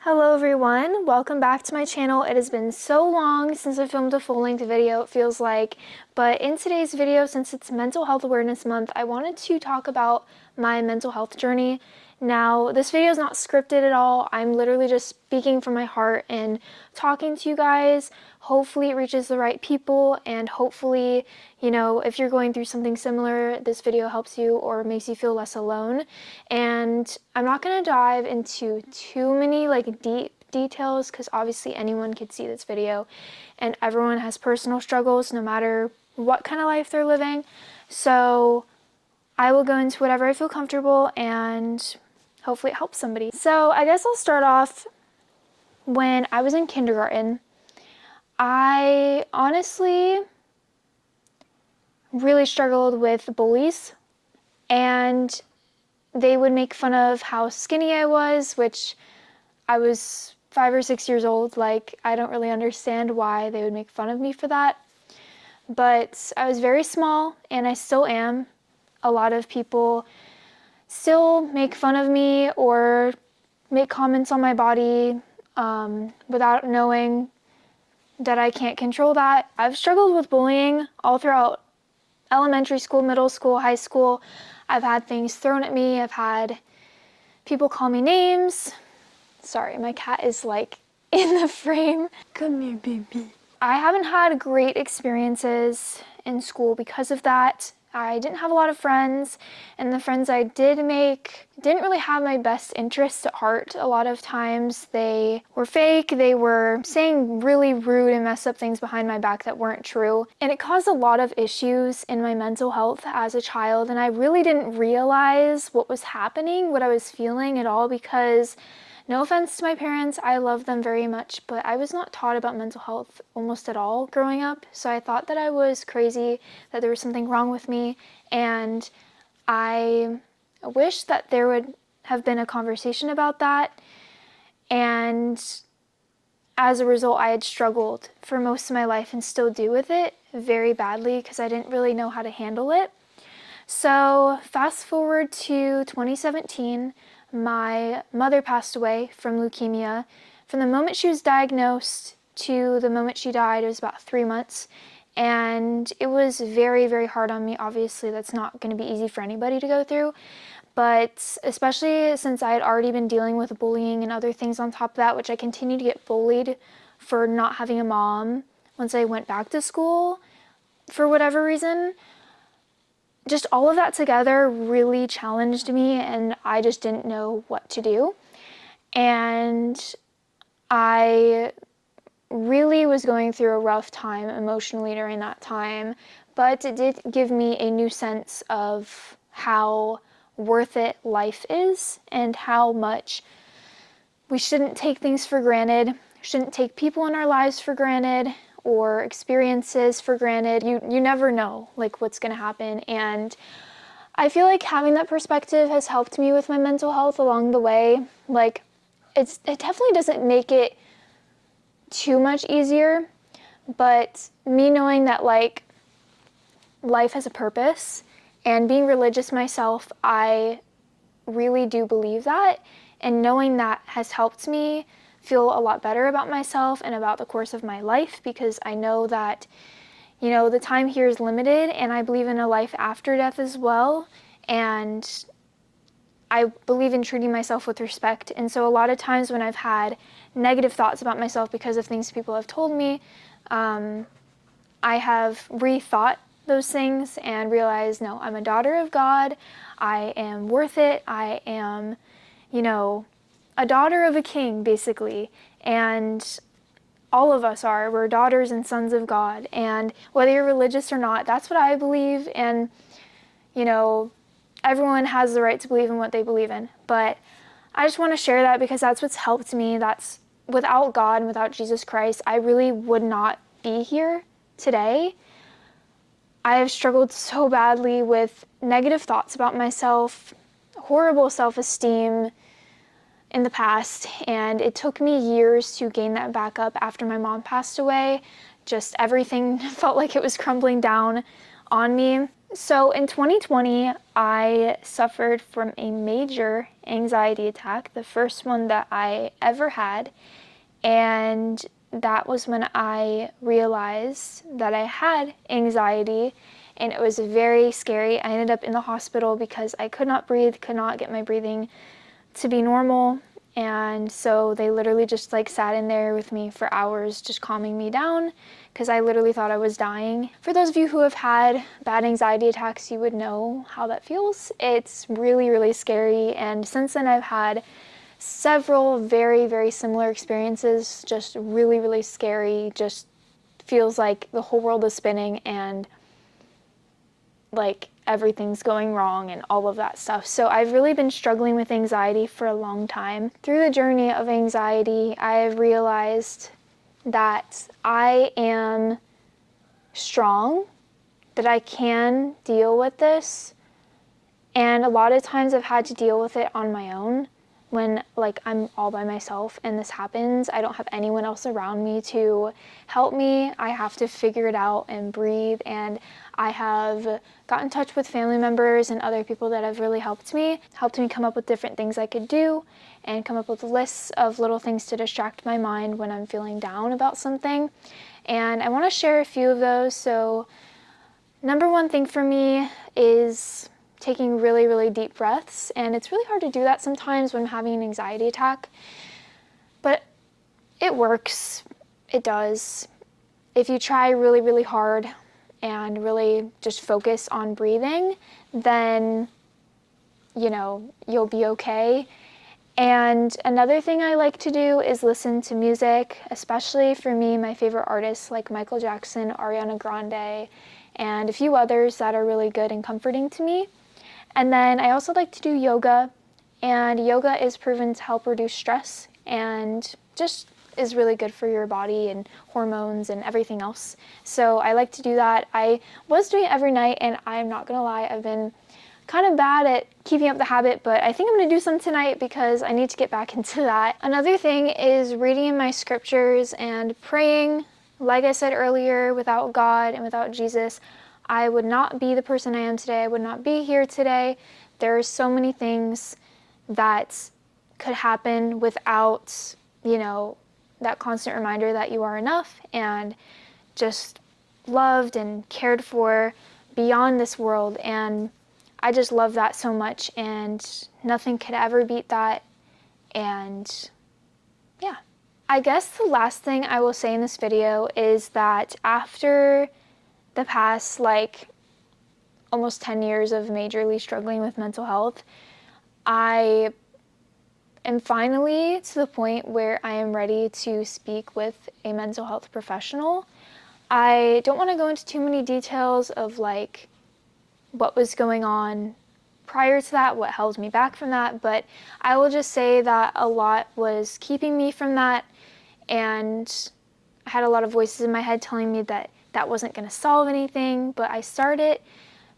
Hello everyone, welcome back to my channel. It has been so long since I filmed a full-length video, it feels like, but in today's video, since it's Mental Health Awareness Month, I wanted to talk about my mental health journey. Now, this video is not scripted at all. I'm literally just speaking from my heart and talking to you guys. Hopefully it reaches the right people, and hopefully, if you're going through something similar, this video helps you or makes you feel less alone. And I'm not going to dive into too many deep details because obviously anyone could see this video and everyone has personal struggles no matter what kind of life they're living. So I will go into whatever I feel comfortable and hopefully it helps somebody. So I guess I'll start off when I was in kindergarten. I honestly really struggled with bullies, and they would make fun of how skinny I was, which I was 5 or 6 years old. I don't really understand why they would make fun of me for that. But I was very small, and I still am. A lot of people still make fun of me or make comments on my body without knowing that I can't control that. I've struggled with bullying all throughout elementary school, middle school, high school. I've had things thrown at me. I've had people call me names. Sorry, my cat is in the frame. Come here, baby. I haven't had great experiences in school because of that. I didn't have a lot of friends, and the friends I did make didn't really have my best interests at heart. A lot of times they were fake, they were saying really rude and messed up things behind my back that weren't true, and it caused a lot of issues in my mental health as a child, and I really didn't realize what was happening, what I was feeling at all, because no offense to my parents, I love them very much, but I was not taught about mental health almost at all growing up, so I thought that I was crazy, that there was something wrong with me, and I wish that there would have been a conversation about that, and as a result, I had struggled for most of my life and still do with it very badly because I didn't really know how to handle it. So fast forward to 2017, my mother passed away from leukemia. From the moment she was diagnosed to the moment she died, it was about 3 months. And it was very, very hard on me. Obviously, that's not going to be easy for anybody to go through. But especially since I had already been dealing with bullying and other things on top of that, which I continued to get bullied for not having a mom once I went back to school for whatever reason. Just all of that together really challenged me, and I just didn't know what to do. And I really was going through a rough time emotionally during that time, but it did give me a new sense of how worth it life is and how much we shouldn't take things for granted, shouldn't take people in our lives for granted, or experiences for granted. You never know what's gonna happen, and I feel like having that perspective has helped me with my mental health along the way. It definitely doesn't make it too much easier, but me knowing that life has a purpose, and being religious myself, I really do believe that, and knowing that has helped me feel a lot better about myself and about the course of my life, because I know that, the time here is limited, and I believe in a life after death as well, and I believe in treating myself with respect. And so a lot of times when I've had negative thoughts about myself because of things people have told me, I have rethought those things and realized, no, I'm a daughter of God, I am worth it, I am, a daughter of a king, basically, and all of us are. We're daughters and sons of God, and whether you're religious or not, that's what I believe, and, everyone has the right to believe in what they believe in, but I just want to share that because that's what's helped me. That's without God and without Jesus Christ, I really would not be here today. I have struggled so badly with negative thoughts about myself, horrible self-esteem, in the past, and it took me years to gain that back up after my mom passed away. Just everything felt like it was crumbling down on me. So in 2020, I suffered from a major anxiety attack, the first one that I ever had. And that was when I realized that I had anxiety, and it was very scary. I ended up in the hospital because I could not breathe, could not get my breathing to be normal. And so they literally just like sat in there with me for hours, just calming me down because I literally thought I was dying. For those of you who have had bad anxiety attacks, you would know how that feels. It's really, really scary. And since then, I've had several very, very similar experiences, just really, really scary. Just feels like the whole world is spinning and like everything's going wrong and all of that stuff. So I've really been struggling with anxiety for a long time. Through the journey of anxiety, I've realized that I am strong, that I can deal with this. And a lot of times I've had to deal with it on my own. When like I'm all by myself and this happens, I don't have anyone else around me to help me. I have to figure it out and breathe. And I have got in touch with family members and other people that have really helped me come up with different things I could do and come up with lists of little things to distract my mind when I'm feeling down about something. And I want to share a few of those. So number one thing for me is taking really, really deep breaths. And it's really hard to do that sometimes when I'm having an anxiety attack. But it works. It does. If you try really, really hard and really just focus on breathing, then, you'll be okay. And another thing I like to do is listen to music, especially for me, my favorite artists like Michael Jackson, Ariana Grande, and a few others that are really good and comforting to me. And then I also like to do yoga, and yoga is proven to help reduce stress and just is really good for your body and hormones and everything else. So I like to do that. I was doing it every night, and I'm not gonna lie, I've been kind of bad at keeping up the habit, but I think I'm gonna do some tonight because I need to get back into that. Another thing is reading my scriptures and praying. Like I said earlier, without God and without Jesus, I would not be the person I am today. I would not be here today. There are so many things that could happen without, that constant reminder that you are enough and just loved and cared for beyond this world. And I just love that so much, and nothing could ever beat that. And yeah. I guess the last thing I will say in this video is that after the past almost 10 years of majorly struggling with mental health, I am finally to the point where I am ready to speak with a mental health professional. I don't want to go into too many details of what was going on prior to that, what held me back from that, but I will just say that a lot was keeping me from that, and I had a lot of voices in my head telling me that that wasn't going to solve anything, but I started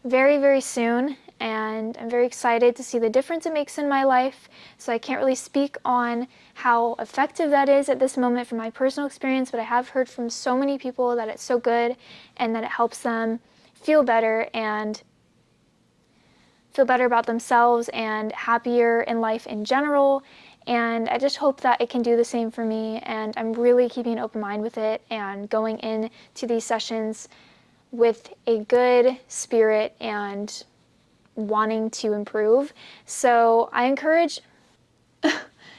very, very soon, and I'm very excited to see the difference it makes in my life. So I can't really speak on how effective that is at this moment from my personal experience, but I have heard from so many people that it's so good and that it helps them feel better and feel better about themselves and happier in life in general. And I just hope that it can do the same for me, and I'm really keeping an open mind with it and going into these sessions with a good spirit and wanting to improve. So I encourage,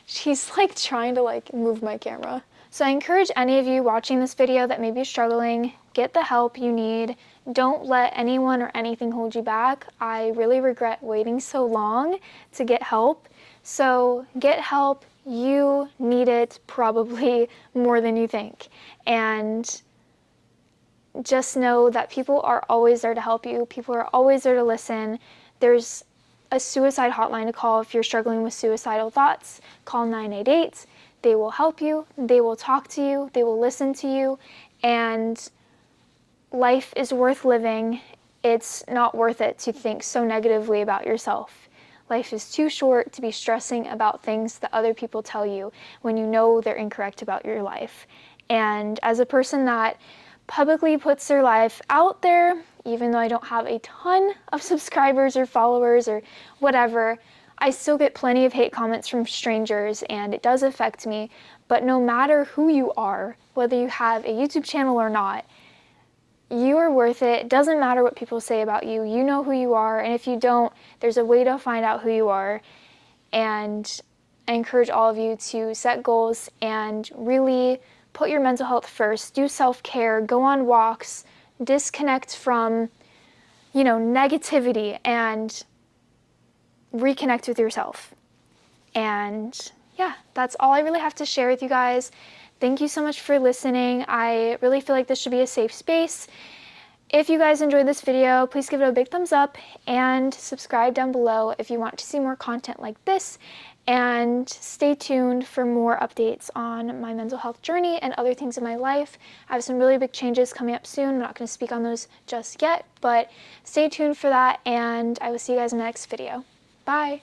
she's trying to move my camera. So I encourage any of you watching this video that may be struggling, get the help you need. Don't let anyone or anything hold you back. I really regret waiting so long to get help. So get help. You need it probably more than you think. And just know that people are always there to help you. People are always there to listen. There's a suicide hotline to call if you're struggling with suicidal thoughts. Call 988. They will help you. They will talk to you. They will listen to you. And life is worth living. It's not worth it to think so negatively about yourself. Life is too short to be stressing about things that other people tell you when you know they're incorrect about your life. And as a person that publicly puts their life out there, even though I don't have a ton of subscribers or followers or whatever, I still get plenty of hate comments from strangers, and it does affect me. But no matter who you are, whether you have a YouTube channel or not, you are worth it. It doesn't matter what people say about you. You know who you are, and if you don't, there's a way to find out who you are. And I encourage all of you to set goals and really put your mental health first. Do self-care, go on walks, disconnect from, negativity, and reconnect with yourself. And yeah, that's all I really have to share with you guys. Thank you so much for listening. I really feel like this should be a safe space. If you guys enjoyed this video, please give it a big thumbs up and subscribe down below if you want to see more content like this. And stay tuned for more updates on my mental health journey and other things in my life. I have some really big changes coming up soon. I'm not going to speak on those just yet, but stay tuned for that, and I will see you guys in the next video. Bye!